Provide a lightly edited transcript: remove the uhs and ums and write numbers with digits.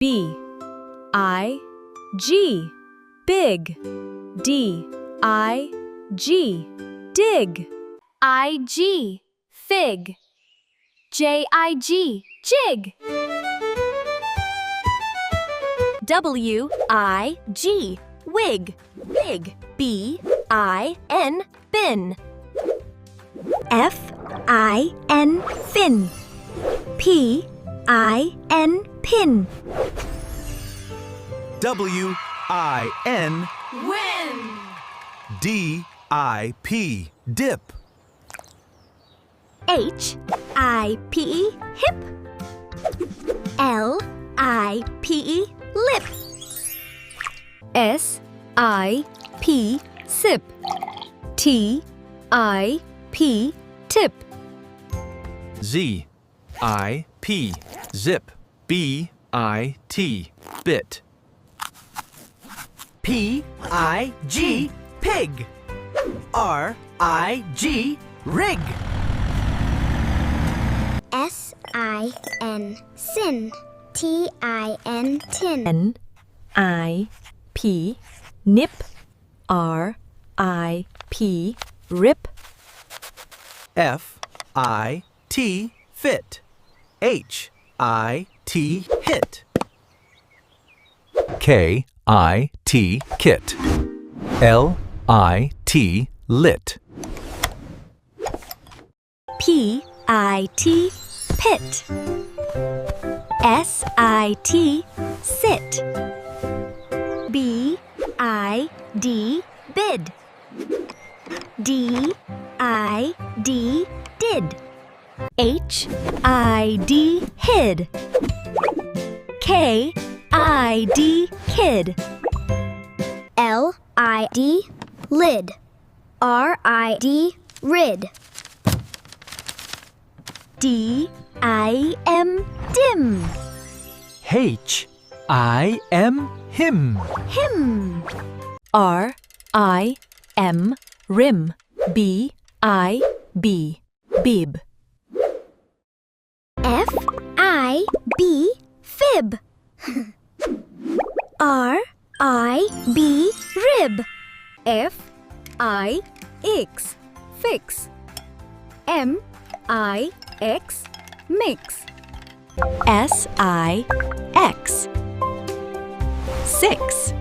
B I G, big. D I G, dig. IG, fig. JIG, jig. WIG, wig, big. BIN, bin. FIN, fin. PIN, pin. WIN, Win. DIP, dip. HIPE, hip. LIPE, lip. SIP, sip. TIP, tip. ZIP, zip. BIT, bit. PIG, pig. RIG, rig. SIN, sin. TIN, tin. NIP, nip. RIP, rip. FIT, fit. HIT, hit. KIT, kit. LIT, lit. PIT, pit. SIT, sit. BID, bid. DID, did. HID, hid. KID, kid. LID, lid. RID, rid. DIM, dim. HIM, him. Him. RIM, rim. BIB, bib. FIB, fib. RIB, rib. FIX, fix. MIX, mix. SIX, six.